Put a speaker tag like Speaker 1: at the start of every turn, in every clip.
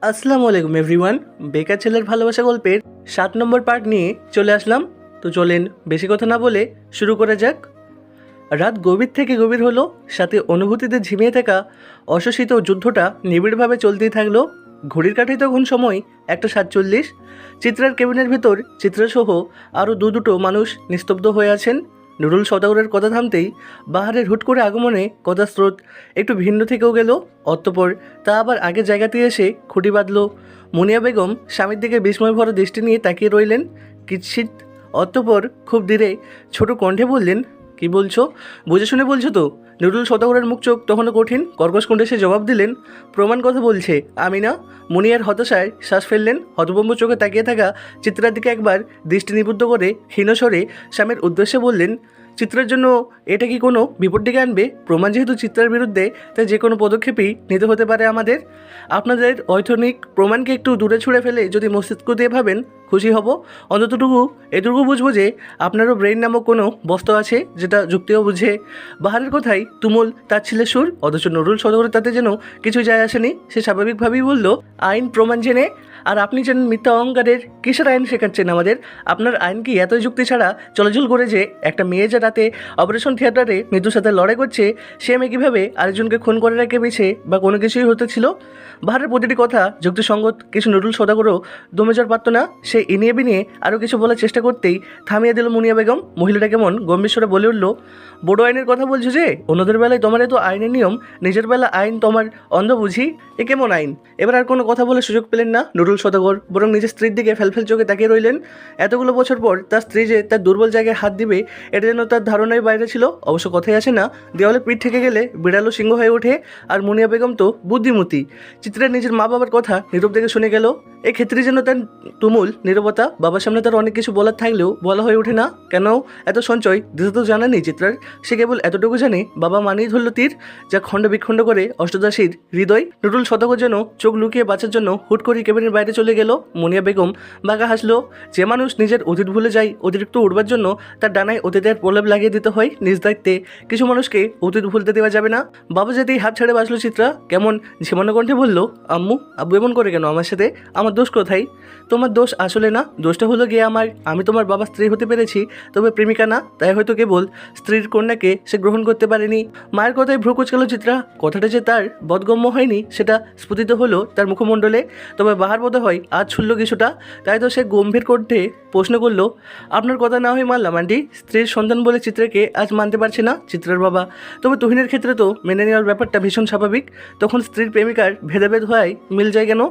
Speaker 1: আসসালামু আলাইকুম এভরিওয়ান। বেকার ছেলের ভালোবাসা গল্পের 7 নম্বর পার্ট নিয়ে চলে আসলাম। তো চলেন বেশি কথা না বলে শুরু করা যাক। রাত গভীর থেকে গভীর হলো, সাথে অনুভূতিতে ঝিমিয়ে থাকা অশোষিত যুদ্ধটা নিবিড়ভাবে চলতেই থাকলো। ঘড়ির কাঁটায় তখন সময় 1:47। চিত্রার কেবিনের ভেতর চিত্রাসহ আরও দুটো মানুষ নিস্তব্ধ হয়ে আছেন। নুরুল সওদাগরের কথা থামতেই বাহারের হুট করে আগমনে কথার স্রোত একটু ভিন্ন থেকেও গেল। অতঃপর তা আবার আগের জায়গাতে এসে খুঁটি বাঁধল। মুনিয়া বেগম স্বামীর দিকে বিস্ময় ভরা দৃষ্টি নিয়ে তাকিয়ে রইলেন কিচ্ছিত। অতঃপর খুব ধীরে ছোট কণ্ঠে বললেন, কি বলছো? বুঝে শুনে বলছো তো? নুরুল সওদাগরের মুখ চোখ তখনও কঠিন। কর্কশ কণ্ঠে সে জবাব দিলেন, প্রমাণ কথা বলছে আমি না। মুনিয়ার হতাশায় শ্বাস ফেললেন। হতভম্ব চোখে তাকিয়ে থাকা চিত্রার দিকে একবার দৃষ্টি নিবদ্ধ করে ক্ষীণস্বরে স্বামীর উদ্দেশ্যে বললেন, চিত্রের জন্য এটা কি কোনো বিপদ ডেকে আনবে? প্রমাণ যেহেতু চিত্রের বিরুদ্ধে, তাই যে কোনো পদক্ষেপই নিতে হতে পারে আমাদের। আপনাদের অর্থনৈতিক প্রমাণকে একটু দূরে ছুঁড়ে ফেলে যদি মস্তিষ্ক দিয়ে ভাবেন, খুশি হব। অন্ততটুকু এটুকু বুঝবো যে আপনারও ব্রেইন নামক কোনো বস্তু আছে যেটা যুক্তিও বুঝে। বাহারের কথাই তুমুল তাচ্ছিল্যের সুর, অথচ নুরুল সওদাগরের তাতে যেন কিছু যায় আসেনি। সে স্বাভাবিকভাবেই বলল, আইন প্রমাণ জেনে আর আপনি জানেন মিথ্যা অহংকারের কিসের আইন শেখাচ্ছেন আমাদের? আপনার আইন কি এতই যুক্তি ছাড়া চলাচল করে যে একটা মেয়ে যে রাতে অপারেশন থিয়েটারে মৃত্যুর সাথে লড়াই করছে, সে মেয়ে কীভাবে আরেকজনকে খুন করে রেখে বেছে বা কোনো কিছুই হতে ছিল? বাহারের প্রতিটি কথা যুক্তিসঙ্গত, কিছু নুরুল সওদাগরও দমে যাওয়ার পারত না। সে ইনিয়ে বিনিয়ে আরও কিছু বলার চেষ্টা করতেই থামিয়ে দিল মুনিয়া বেগম। মহিলাটা কেমন গম্ভীর স্বরে বলে উঠল, বড় আইনের কথা বলছো যে? অন্যদের বেলায় তোমার এত আইনের নিয়ম, নিজের বেলা আইন তোমার অন্ধ বুঝি? এ কেমন আইন? এবার আর কোনো কথা বলে সুযোগ পেলেন না নুরুল সওদাগর, বরং নিজের স্ত্রীর দিকে ফেলফেল চোখে তাকিয়ে রইলেন। এতগুলো বছর পর তার স্ত্রী যে তার দুর্বল জায়গায় হাত দিবে, এটা যেন তার ধারণার বাইরে ছিল। অবশ্য কথাই আসে না, দেওয়ালে পিঠ থেকে গেলে বিড়ালও সিংহ হয়ে ওঠে। আর মুনিয়া বেগম তো বুদ্ধিমতী। চিত্রের নিজের মা বাবার কথা নীরব থেকে শুনে গেল। এক্ষেত্রে যেন তার তুমুল নীরবতা। বাবার সামনে তার অনেক কিছু বলার থাকলেও বলা হয়ে ওঠে না। কেন এত সঞ্চয় দিতে তো জানা নেই চিত্রার। সে কেবল এতটুকু জানে, বাবা মানেই ধরল তীর, যা খণ্ড বিখণ্ড করে অষ্টদাসীর হৃদয়। নুরুল সওদাগর যেন চোখ লুকিয়ে বাঁচার জন্য হুট করে কেবিনের বাইরে চলে গেল। মুনিয়া বেগম বাঁকা হাসলো। যে মানুষ নিজের অতীত ভুলে যায়, অতিরিক্ত উড়বার জন্য তার ডানায় অতীতের প্রলেপ লাগিয়ে দিতে হয় নিজ দায়িত্বে। কিছু মানুষকে অতীত ভুলতে দেওয়া যাবে না। বাবা যেতেই হাত ছেড়ে বাঁচলো চিত্রা। কেমন ঝিমানো কণ্ঠে বলল, আম্মু আব্বু এমন করে কেন আমার সাথে? আমার দোষ কোথায়? তোমার দোষ আসলে না, দোষটা হলো গিয়ে আমি তোমার বাবার স্ত্রী হতে পেরেছি, তবে প্রেমিকা না। তাই হয়তো কেবল স্ত্রীর কন্যাকে সে গ্রহণ করতে পারেনি। মায়ের কথায় ভ্রু কুঁচকালো চিত্রা। কথাটা যে তার বোধগম্য হয়নি সেটা স্ফুটিত হলো তার মুখমণ্ডলে। তবে বাহার বোধ হয় আজ ছুড়ল কিছুটা। তাই তো সে গম্ভীর কণ্ঠে প্রশ্ন করলো, আপনার কথা না হয় মানলাম আন্টি, স্ত্রীর সন্তান বলে চিত্রাকে আজ মানতে পারছি না চিত্রার বাবা। তবে তুহিনের ক্ষেত্রে তো মেনে নেওয়ার ব্যাপারটা ভীষণ স্বাভাবিক। তখন স্ত্রীর প্রেমিকার ভেদাভেদ হয় মিল যায় কেন?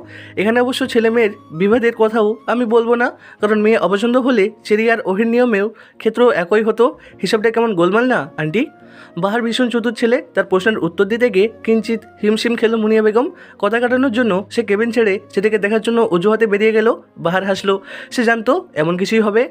Speaker 1: এখানে অবশ্য ছেলে মেয়ের বিবাদের কথাও আমি বলবো না, কারণ মেয়ে অপছন্দ হলে চেরি আর ওহির নিয়মেও ক্ষেত্রেও একই হতো। হিসাবটা কেমন গোলমাল না আন্টি? বাহার ভীষণ চতুর ছেলে। তার প্রশ্নের উত্তর দিতে গিয়ে কিঞ্চিত হিমশিম খেল মুনিয়া বেগম। কথা কাটানোর জন্য সে কেবিন ছেড়ে সেটাকে দেখার জন্য অজুহাতে বেরিয়ে গেল। বাহার হাসলো। সে জানতো এমন কিছুই হবে।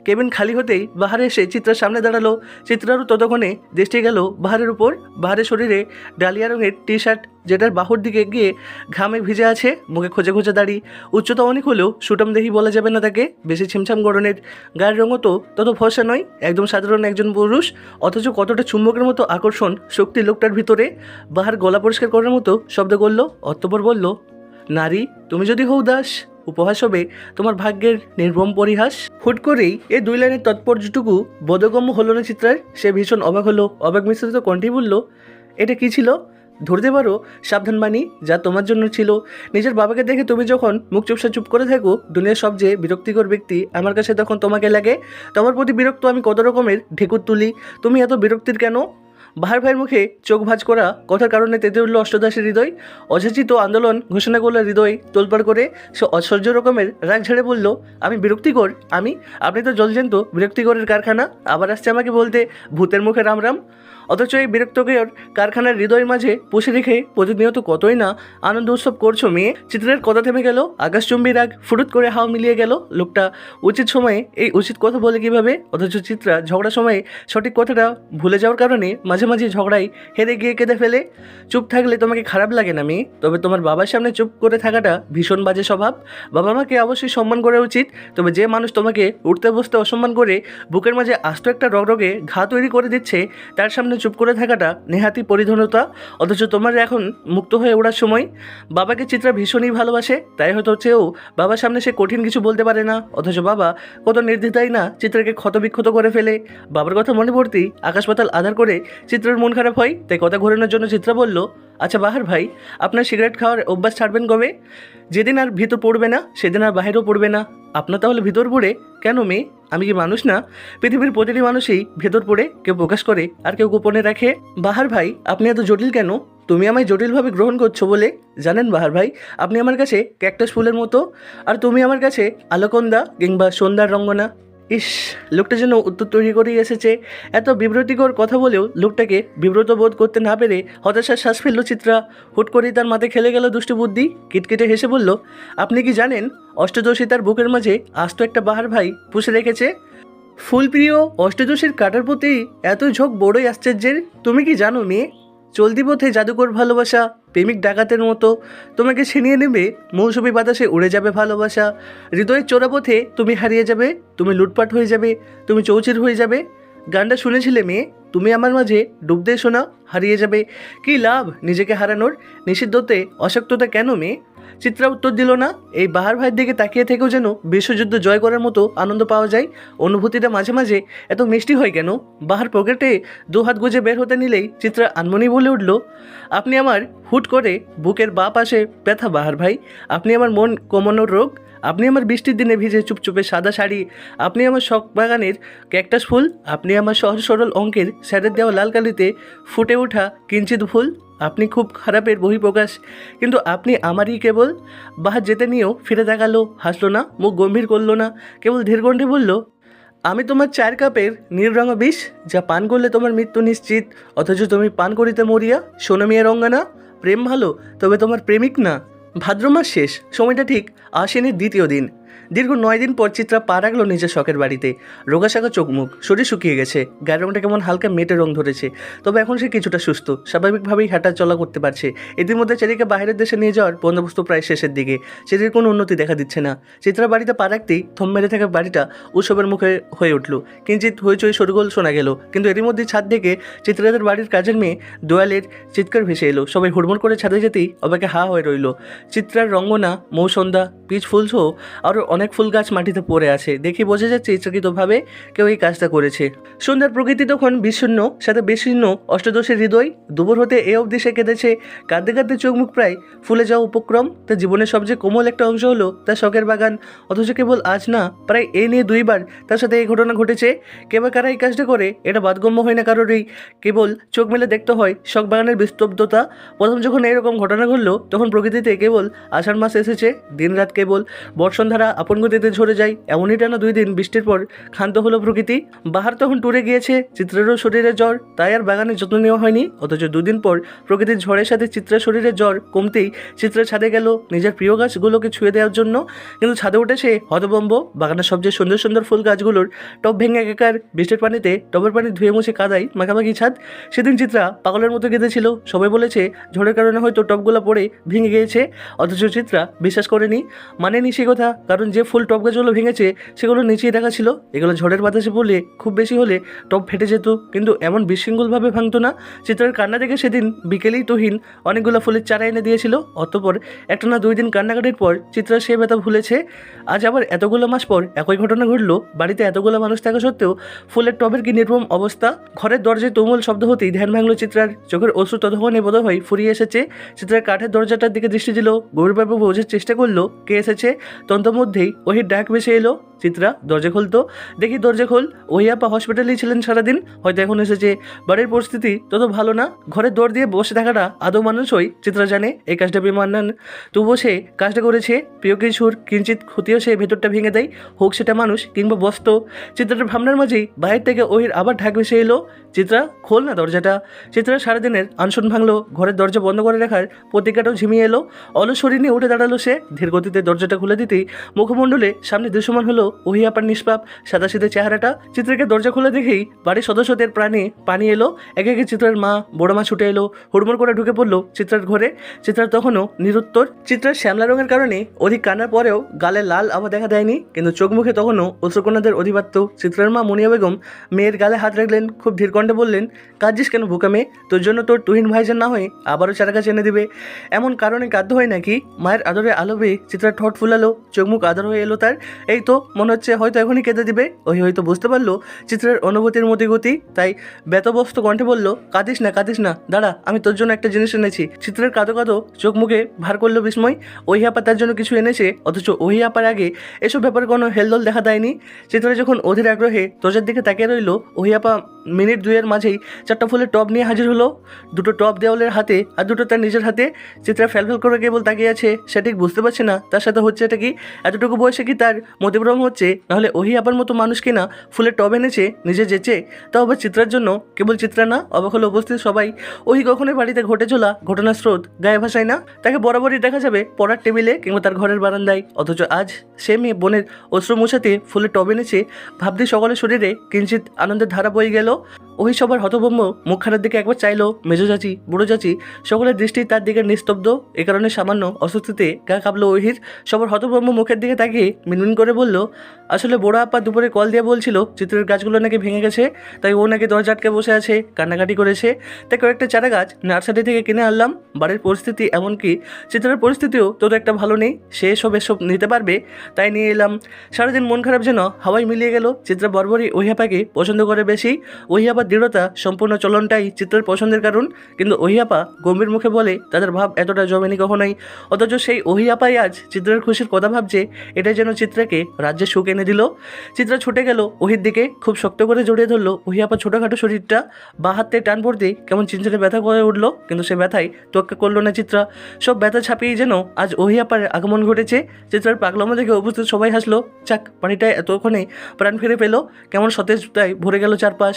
Speaker 1: কেবিন খালি হতেই বাহার এসে চিত্রার সামনে দাঁড়ালো। চিত্রারও ততক্ষণে দৃষ্টি গেল বাহারের উপর। বাহারের শরীরে ডালিয়া রঙের টি শার্ট, যেটার বাহুর দিকে গিয়ে ঘামে ভিজে আছে, মুখে খোঁজে খোঁজে দাড়ি। উচ্চতা অনেক হলেও সুটম দেহি বলা যাবে না তাকে, বেশি ছিমছাম গড়নের। গায়ের রঙও তো তত ফর্সা নয়, একদম সাধারণ একজন পুরুষ। অথচ কতটা চুম্বকের মতো আকর্ষণ শক্তি লোকটার ভিতরে। বাহার গলা পরিষ্কার করার মতো শব্দ করল। অতঃপর বলল, নারী তুমি যদি হও দাস, উপহাস হবে তোমার ভাগ্যের নির্মম পরিহাস। হুট করেই এই 2 লাইনের তাৎপর্যটুকু বোধগম্য হলো না চিত্রার। সে ভীষণ অবাক হলো। অবাক মিশ্রিত কণ্ঠেই বলল, এটা কি ছিল? ধরতে পারো সাবধান বাণী, যা তোমার জন্য ছিল। নিজের বাবাকে দেখে তুমি যখন মুখ চুপসা চুপ করে থাকো, দুনিয়ার সবচেয়ে বিরক্তিকর ব্যক্তি আমার কাছে তখন তোমাকে লাগে। তোমার প্রতি বিরক্ত আমি কত রকমের ঢেকুর তুলি। তুমি এত বিরক্তির কেন? বাহার ভাইয়ের মুখে চোখ ভাঁজ করা কথার কারণে তেতে উঠল অষ্টদাসের হৃদয়। অযাচিত আন্দোলন ঘোষণা করল হৃদয় তোলপাড় করে। সে অসহ্য রকমের রাগ ঝেড়ে বলল, আমি বিরক্তিকর? আপনি তো জলজন্ত বিরক্তিকরের কারখানা। আবার আসছে আমাকে বলতে ভূতের মুখে রাম রাম। অথচ এই বিরক্তকর কারখানার হৃদয়ের মাঝে পুষে রেখে প্রতিনিয়ত কতই না আনন্দ উৎসব করছো মেয়ে। চিত্রের কথা থেমে গেল। আকাশচুম্বী রাগ ফুরুত করে হাওয়া মিলিয়ে গেল। লোকটা উচিত সময়ে এই উচিত কথা বলে কিভাবে? অথচ চিত্রা ঝগড়ার সময়ে সঠিক কথাটা ভুলে যাওয়ার কারণে মাঝে মাঝে ঝগড়ায় হেরে গিয়ে কেঁদে ফেলে। চুপ থাকলে তোমাকে খারাপ লাগে না মেয়ে? তবে তোমার বাবার সামনে চুপ করে থাকাটা ভীষণ বাজে স্বভাব। বাবা মাকে অবশ্যই সম্মান করা উচিত, তবে যে মানুষ তোমাকে উঠতে বসতে অসম্মান করে বুকের মাঝে আস্ত একটা রগরগে ঘা তৈরি করে দিচ্ছে, তার সামনে জন্য চুপ করে থাকাটা নেহাতি পরিধনতা, অথচ তোমার এখন মুক্ত হয়ে ওড়ার সময়। বাবাকে চিত্রা ভীষণই ভালোবাসে, তাই হয়তো চেয়েও বাবার সামনে সে কঠিন কিছু বলতে পারে না, অথচ বাবা কত নির্দ্বিধায় না চিত্রাকে ক্ষতবিক্ষত করে ফেলে। বাবার কথা মনে পড়তেই আকাশ পাতাল আধার করে চিত্রার মন খারাপ হয়, তাই কথা ঘোরানোর জন্য চিত্রা বলল, আচ্ছা বাহার ভাই, আপনার সিগারেট খাওয়ার অভ্যাস ছাড়বেন কবে? যেদিন আর ভিতর পড়বে না সেদিন আর বাহিরও পড়বে না। আপনার তাহলে ভিতর পড়ে কেন মেয়ে? আমি কি মানুষ না? পৃথিবীর প্রতিটি মানুষই ভেতর পড়ে, কেউ প্রকাশ করে আর কেউ গোপনে রাখে। বাহার ভাই, আপনি এত জটিল কেন? তুমি আমায় জটিলভাবে গ্রহণ করছো বলে? জানেন বাহার ভাই, আপনি আমার কাছে ক্যাকটাস ফুলের মতো, আর তুমি আমার কাছে আলোকন্দা কিংবা সন্ধ্যার রঙ্গনা। ইস, লোকটা যেন উত্তর তৈরি করেই এসেছে। এত বিব্রতিকর কথা বলেও লোকটাকে বিব্রত বোধ করতে না পেরে হতাশার শ্বাস ফেলল চিত্রা। হুট করেই তার মাথায় খেলে গেল দুষ্টু বুদ্ধি। কিটকিটে হেসে বলল, আপনি কি জানেন অষ্টদশী তার বুকের মাঝে আস্ত একটা বাহার ভাই পুষে রেখেছে? ফুলপ্রিয় অষ্টদশীর কাটার প্রতি এত ঝোঁক বড়ই আশ্চর্যের। তুমি কি জানো মেয়ে, চলতি পথে জাদুকর ভালোবাসা প্রেমিক ডাকাতের মতো তোমাকে ছিনিয়ে নেবে, মৌসুমি বাতাসে উড়ে যাবে ভালোবাসা, হৃদয়ের চোরাপথে তুমি হারিয়ে যাবে, তুমি লুটপাট হয়ে যাবে, তুমি চৌচির হয়ে যাবে। গানটা শুনেছিলে মেয়ে? তুমি আমার মাঝে ডুবতে শোনা, হারিয়ে যাবে। কী লাভ নিজেকে হারানোর? নিষিদ্ধতে অশক্ততা কেন মেয়ে? চিত্রা উত্তর দিল না। এই বাহার ভাইয়ের দিকে তাকিয়ে থেকেও যেন বিশ্বযুদ্ধ জয় করার মতো আনন্দ পাওয়া যায়। অনুভূতিটা মাঝে মাঝে এত মিষ্টি হয় কেন? বাহার পকেটে দু হাত গুজে বের হতে নিলেই চিত্রা আনমনি বলে উঠল, আপনি আমার হুট করে বুকের বাঁ পাশে ব্যথা বাহার ভাই, আপনি আমার মন কমানোর রোগ, আপনি আমার বৃষ্টির দিনে ভিজে চুপচুপে সাদা শাড়ি, আপনি আমার শখ বাগানের ক্যাকটাস ফুল, আপনি আমার সহজ সরল অঙ্কের স্যারের দেওয়া লাল কালিতে ফুটে ওঠা কিঞ্চিত ফুল। আপনি খুব খারাপের বহিঃপ্রকাশ, কিন্তু আপনি আমারই কেবল। বাহার যেতে নিয়েও ফিরে দেখালো, হাসলো না, মুখ গম্ভীর করলো না, কেবল ধীরকণ্ঠে বলল, আমি তোমার 4 কাপের নীলরঙা বিষ, যা পান করলে তোমার মৃত্যু নিশ্চিত, অথচ তুমি পান করিতে মরিয়া। শোনো মেয়ে রঙ্গানা, প্রেম ভালো, তবে তোমার প্রেমিক না। ভাদ্র মাস শেষ, সময়টা ঠিক আশ্বিনের দ্বিতীয় দিন। দীর্ঘ 9 দিন পর চিত্রা পা রাখলো নিজের শখের বাড়িতে। রোগাশাখা চোখ মুখ, শরীর শুকিয়ে গেছে, গায়ের রঙটা কেমন হালকা মেটে রং ধরেছে, তবে এখন সে কিছুটা সুস্থ, স্বাভাবিকভাবেই হাঁটা চলা করতে পারছে। ইতিমধ্যে চেরিকে বাইরের দেশে নিয়ে যাওয়ার বন্দোবস্ত প্রায় শেষের দিকে। চেরির কোনো উন্নতি দেখা দিচ্ছে না। চিত্রা বাড়িতে পা রাখতেই থম মেরে থাকা বাড়িটা উৎসবের মুখে হয়ে উঠল। কিঞ্চিত হইচই শোরগোল শোনা গেল, কিন্তু এরই মধ্যে ছাদ থেকে চিত্রাদের বাড়ির কাজের মেয়ে দোয়ালের চিৎকার ভেসে এলো। সবাই হুড়মুড় করে ছাদে যেতেই অবাকে হা হয়ে রইল। চিত্রার রঙ্গনা, মৌসন্ধ্যা, পিচ ফুল সহ আরও অনেক ফুল গাছ মাটিতে পড়ে আছে। দেখে বোঝা যাচ্ছে ইচ্ছাকৃতভাবে কেউ এই কাজটা করেছে। সন্ধ্যার প্রকৃতি তখন বিষণ্ণ, সাথে বিশীর্ণ অষ্টদশের হৃদয়। দুপুর হতে এ অবধি সে কেঁদেছে, কাঁদতে কাঁদতে চোখ মুখ প্রায় ফুলে যাওয়া উপক্রম। তার জীবনের সবচেয়ে কোমল একটা অংশ হলো তার শখের বাগান, অথচ কেবল আজ না, প্রায় এই নিয়ে 2 বার তার সাথে এই ঘটনা ঘটেছে। কেবল কারা এই কাজটা করে এটা বাদগম্য হয় না কারোরই। কেবল চোখ মেলে দেখতে হয় শখ বাগানের বিস্তব্ধতা। প্রথম যখন এরকম ঘটনা ঘটলো তখন প্রকৃতিতে কেবল আষাঢ় মাস এসেছে, দিনরাত কেবল বর্ষণধারা আপন গতিতে ঝরে যায়। এমনই টানা 2 দিন বৃষ্টির পর ক্ষান্ত হলো প্রকৃতি। বাহার তখন টুরে গিয়েছে, চিত্রেরও শরীরে জ্বর, তাই আর বাগানের যত্ন নেওয়া হয়নি। অথচ 2 দিন পর প্রকৃতির ঝড়ের সাথে চিত্রের শরীরে জ্বর কমতেই চিত্রা ছাদে গেল নিজের প্রিয় গাছগুলোকে ছুঁয়ে দেওয়ার জন্য। কিন্তু ছাদে উঠে সে হতভম্ব। বাগানের সবচেয়ে সুন্দর সুন্দর ফুল গাছগুলোর টব ভেঙে একাকার। বৃষ্টির পানিতে টবের পানি ধুয়ে মুছে কাদায় মাখামাখি ছাদ। সেদিন চিত্রা পাগলের মতো কেঁদেছিল। সবাই বলেছে ঝড়ের কারণে হয়তো টবগুলো পড়ে ভেঙে গিয়েছে, অথচ চিত্রা বিশ্বাস করেনি, মানেনি সে কথা। কারণ যে ফুল টব গাছগুলো ভেঙেছে সেগুলো নিচেই রাখা ছিল। এগুলো ঝড়ের বাতাসে পড়লে খুব বেশি হলে টব ফেটে যেত, কিন্তু এমন বিশৃঙ্খলভাবে ভাঙতো না। চিত্রার কান্না দেখে সেদিন বিকেলেই তুহিন অনেকগুলো ফুলের চারা এনে দিয়েছিল। অতঃপর একটানা 2 দিন কান্নাকাটির পর চিত্রা সে ব্যথা ভুলেছে। আজ আবার এতগুলো মাস পর একই ঘটনা ঘটলো। বাড়িতে এতগুলো মানুষ থাকা সত্ত্বেও ফুলের টবের কি নির্মম অবস্থা। ঘরের দরজায় তুমুল শব্দ হতেই ধ্যান ভাঙলো চিত্রার। চোখের অশ্রু ততক্ষণে বোধহয় ফুরিয়ে এসেছে। চিত্রার কাঠের দরজাটার দিকে দৃষ্টি দিল, গভীরভাবে বোঝার চেষ্টা করলো কে এসেছে। তন্ত্রমধ্যেই ওহির ডাক ভেসে এলো, চিত্রা দরজা খুলতো। দেখি দরজা খোল। ওই আপা হসপিটালেই ছিলেন সারাদিন, হয়তো এখন এসেছে। বাড়ির পরিস্থিতি তত ভালো না, ঘরের দর দিয়ে বসে থাকাটা আদৌ মানুষই। চিত্রা জানে এই কাজটা বেমানান, তবুও সে কাজটা করেছে। প্রিয় কিছুর কিঞ্চিত ক্ষতিও সে ভেতরটা ভেঙে দেয়, হোক সেটা মানুষ কিংবা বস্ত্র। চিত্রার ভাবনার মাঝেই বাইরে থেকে ওহির আবার ঢাক ভেসে এলো, চিত্রা খোল না দরজাটা। চিত্রা সারাদিনের আনশন ভাঙলো, ঘরের দরজা বন্ধ করে রাখার প্রতিজ্ঞাটাও ঝিমিয়ে এলো। অলস শরীর নিয়ে উঠে দাঁড়ালো সে। ধীর গতিতে দরজাটা খুলে দিতেই মুখমণ্ডলে সামনে দৃশ্যমান হলো ওহিয়াপার নিষ্পাপ সাদাসিধে চেহারাটা। চিত্রকে দরজা খুলে দেখেই বাড়ির সদস্যদের প্রাণে পানি এলো। একে একে চিত্রের মা, বড় মা ছুটে এলো, হুড়মুড় করে ঢুকে পড়লো চিত্রার ঘরে। চিত্রার তখনও নিরুত্তর। চিত্রার শ্যামলা রঙের কারণে অধিক কান্নার পরেও গালে লাল আভা দেখা দেয়নি, কিন্তু চোখ মুখে তখনও অশ্রুকন্যাদের অধিবাত্য। চিত্রার মা মুনিয়া বেগম মেয়ের গালে হাত রাখলেন, খুব ধীর কণ্ঠে বললেন, কাঁদছিস কেন বোকা মেয়ে? তোর জন্য তোর তুহিন ভাইজান না হয়ে আবারও চারাগাছ এনে দিবে, এমন কারণে কাঁদতে হয় নাকি? মায়ের আদরে আলো পেয়ে চিত্রার ঠোঁট ফুলালো, চোখ মুখ আদর হয়ে এলো তার। এই তো মনে হচ্ছে হয়তো এখনই কেঁদে দিবে। ওই হয়তো বুঝতে পারলো চিত্রের অনুভূতির মতিগতি, তাই ব্যতব্যস্ত কণ্ঠে বলল, কাঁদিস না, দাঁড়া, আমি তোর জন্য একটা জিনিস এনেছি। চিত্রের কাঁদো কাঁদো চোখ মুখে ভার করলো বিস্ময়। ওহিয়াপা তার জন্য কিছু এনেছে, অথচ ওহিয়াপার আগে এসব ব্যাপারে কোনো হেলদোল দেখা দেয়নি। চিত্রা যখন অধীর আগ্রহে দরজার দিকে তাকিয়ে রইল, ওহিয়াপা মিনিট দুয়ের মাঝেই 4টা ফুলের টব নিয়ে হাজির হলো। 2টো টব দেওয়ালের হাতে আর 2টো তার নিজের হাতে। চিত্রা ফেলফেল করে কেবল তাকিয়ে আছে, সে ঠিক বুঝতে পারছে না তার সাথে হচ্ছে এটা কি। এতটুকু বয়সে কি তার মতিভ্রম হচ্ছে? নাহলে ওহিয়াপার মতো মানুষ কিনা ফুলের টব এনেছে নিজে যেচে, তাও আবার চিত্রার জন্য। কেবল চিত্রা না, অবাক হলো উপস্থিত সবাই। ওহি কখনোই বাড়িতে ঘটে চলা ঘটনার স্রোত গায়ে ভাসায় না, তাকে বরাবরই দেখা যাবে পড়ার টেবিলে কিংবা তার ঘরের বারান্দায়। অথচ আজ সে মেয়ে বোনের অশ্রু মুছাতে ফুলের টব এনেছে, ভাবতে সকলের শরীরে কিঞ্চিত আনন্দের ধারা বয়ে গেল। ওহি সবার হতভম্ব মুখখানার দিকে একবার চাইলো। মেজো চাচি, বুড়ো চাচি সকলের দৃষ্টি তার দিকে নিস্তব্ধ। এ কারণে সামান্য অস্বস্তিতে গা কাঁপলো ওহির। সবার হতভম্ব মুখের দিকে তাকিয়ে মিনমিন করে বলল, আসলে বড় আপা দুপুরে কল দিয়ে বলছিল চিত্রের গাছগুলো নাকি ভেঙে গেছে, তাই ও নাকি দরজা আটকে বসে আছে, কান্নাকাটি করেছে। তাই কয়েকটা চারা গাছ নার্সারি থেকে কিনে আনলাম। বাড়ির পরিস্থিতি এমনকি চিত্রের পরিস্থিতিও তো একটা ভালো নেই, সে এসব নিতে পারবে, তাই নিয়ে এলাম। সারাদিন মন খারাপ যেন হাওয়ায় মিলিয়ে গেল। চিত্রা বরাবরই ওহিয়াপাকে পছন্দ করে বেশি। ওহিয়াপার দৃঢ়তা, সম্পূর্ণ চলনটাই চিত্রের পছন্দের কারণ। কিন্তু ওহিয়াপা গম্ভীর মুখে বলে তাদের ভাব এতটা জমেনি কখনোই, অথচ সেই ওহিয়াপাই আজ চিত্রের খুশির কথা ভাবছে। এটাই যেন চিত্রাকে রাজ্যে সুখ এনে দিল। চিত্রা ছুটে গেল ওহির দিকে, খুব শক্ত করে জড়িয়ে ধরলো ওহিয়াপার ছোটোখাটো শরীরটা। বা হাতে টান পড়তে কেমন চিনচিনে ব্যথা করে উঠলো, কিন্তু সে ব্যথায় তোয়াক্কা করলো না চিত্রা। সব ব্যথা ছাপিয়েই যেন আজ ওহিয়াপার আগমন ঘটেছে। চিত্রার পাগলামো দেখে উপস্থিত সবাই হাসলো। চাক, পানিটায় এতক্ষণে প্রাণ ফিরে পেল, কেমন সতেজতায় ভরে গেল চারপাশ।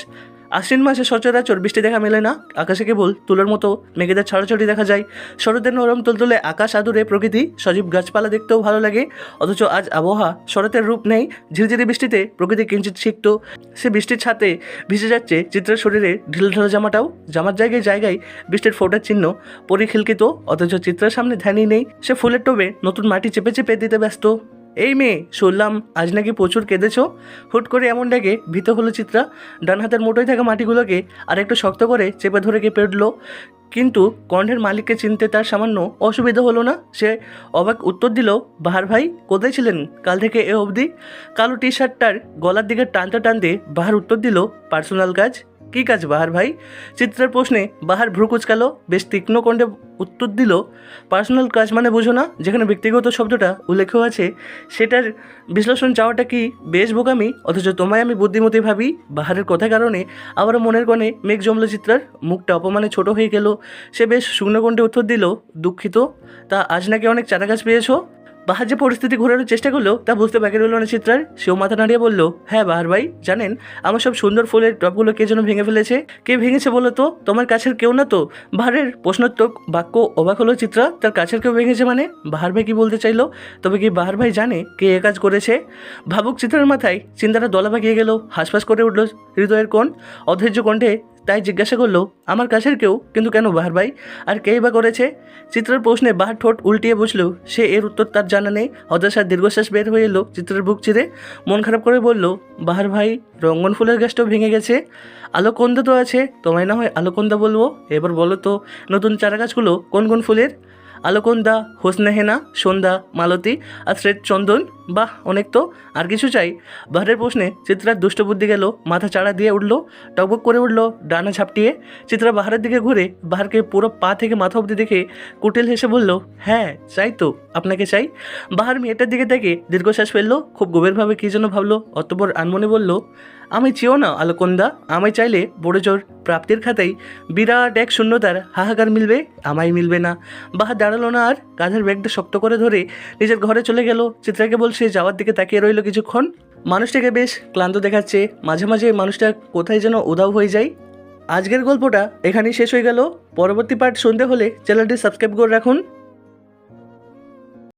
Speaker 1: আশ্বিন মাসে সচরাচর বৃষ্টি দেখা মেলে না, আকাশে কেবল তুলোর মতো মেঘেদের ছড়াছড়ি দেখা যায়। শরতের নরম তুলতুলে আকাশ আদুরে প্রকৃতি, সজীব গাছপালা দেখতেও ভালো লাগে। অথচ আজ আবহাওয়া শরতের রূপ নেই। ঝিরঝিরি বৃষ্টিতে প্রকৃতি কিঞ্চিত সিক্ত, সে বৃষ্টির ছাতে ভিজে যাচ্ছে চিত্রের শরীরে ঢিলঢালা জামাটাও। জামার জায়গায় জায়গায় বৃষ্টির ফোঁটার চিহ্ন পরিখিলকিত, অথচ চিত্রের সামনে ধ্যানই নেই। সে ফুলের টোবে নতুন মাটি চেপে চেপে দিতে ব্যস্ত। এই মেয়ে, শুনলাম আজ নাকি প্রচুর কেঁদেছ। হুট করে এমন ডেকে ভীত হলো চিত্রা। ডান হাতের মুঠোয় থাকা মাটিগুলোকে আর একটু শক্ত করে চেপে ধরে কেঁপে উঠল, কিন্তু কণ্ঠের মালিককে চিনতে তার সামান্য অসুবিধা হলো না। সে অবাক উত্তর দিল, বাহার ভাই কোথায় ছিলেন কাল থেকে এ অবধি? কালো টি শার্টটার গলার দিকে টানতে টানতে বাহার উত্তর দিল, পার্সোনাল কাজ। কী কাজ বাহার ভাই? চিত্রের প্রশ্নে বাহার ভ্রু কুচকালো, বেশ তীক্ষ্ণ কণ্ঠে উত্তর দিল, পার্সোনাল কাজ মানে বুঝো না? যেখানে ব্যক্তিগত শব্দটা উল্লেখ আছে সেটার বিশ্লেষণ চাওয়াটা কি বেশ বোকামি? অথচ তোমায় আমি বুদ্ধিমতী ভাবি। বাহারের কথা কারণে আবারও মনের কোণে মেঘ জমল চিত্রার। মুখটা অপমানে ছোট হয়ে গেল। সে বেশ শুকনো কণ্ঠে উত্তর দিল, দুঃখিত। তা আজ নাকি অনেক চারাগাছ পেয়েছো? বাহার যে পরিস্থিতি ঘোরানোর চেষ্টা করলো তা বুঝতে বাকি রইল না চিত্রার। সেও মাথা নাড়িয়ে বলল, হ্যাঁ বাহার ভাই, জানেন আমার সব সুন্দর ফুলের টবগুলো কে যেন ভেঙে ফেলেছে। কে ভেঙেছে বলো তো? তোমার কাছের কেউ না তো? বাহারের প্রশ্নোত্তর বাক্য অবাক হলো চিত্রা। তার কাছের কেউ ভেঙেছে মানে? বাহার ভাই কি বলতে চাইলো? তবে কি বাহার ভাই জানে কে এ কাজ করেছে? ভাবুক চিত্রার মাথায় চিন্তাটা দলা পাকিয়ে গেল। হাসপাস করে উঠল হৃদয়ের কোণ। অধৈর্য কণ্ঠে তাই জিজ্ঞাসা করলো, আমার কাছের কেউ? কিন্তু কেন বাহার ভাই? আর কেই বা করেছে? চিত্রার প্রশ্নে বাহার ঠোঁট উল্টিয়ে বসলো। সে এর উত্তর তার জানা নেই। হতাশার দীর্ঘশ্বাস বের হয়ে এলো চিত্রের বুক চিরে। মন খারাপ করে বলল, বাহার ভাই, রঙ্গন ফুলের গাছটাও ভেঙে গেছে। আলোকন্দা তো আছে, তোমায় না হয় আলোকন্দা বলবো। এবার বলো তো নতুন চারা গাছগুলো কোন কোন ফুলের? আলোকন্দা, হোসনেহেনা, সন্ধ্যা, মালতী আর শ্বেত চন্দন। বাহ, অনেক তো। আর কিছু চাই? বাহারের প্রশ্নে চিত্রার দুষ্টবুদ্ধি গেল, মাথা চাড়া দিয়ে উঠল, টকবক করে উঠল ডানা ঝাপটিয়ে। চিত্রা বাহারের দিকে ঘুরে বাহারকে পুরো পা থেকে মাথা অবধি দেখে কুটিল হেসে বলল, হ্যাঁ চাই তো, আপনাকে চাই। বাহার মেয়েটার দিকে দেখে দীর্ঘশ্বাস ফেললো, খুব গভীরভাবে কী যেন ভাবলো। অতঃপর আনমনে বলল, আমি চেয়েও না আলোকন্দা, আমায় চাইলে বড় জোর প্রাপ্তির খাতায় বিরাট এক শূন্যতার হাহাকার মিলবে, আমায় মিলবে না। বাহার দাঁড়ালো না আর, কাঁধের ব্যাগটা শক্ত করে ধরে নিজের ঘরে চলে গেল। চিত্রাকে বলছে যাওয়ার দিকে তাকিয়ে রইল কিছুক্ষণ। মানুষটাকে বেশ ক্লান্ত দেখাচ্ছে, মাঝে মাঝে মানুষটা কোথায় যেন উধাও হয়ে যায়। আজকের গল্পটা এখানেই শেষ হয়ে গেল। পরবর্তী পার্ট শুনতে হলে চ্যানেলটি সাবস্ক্রাইব করে রাখুন।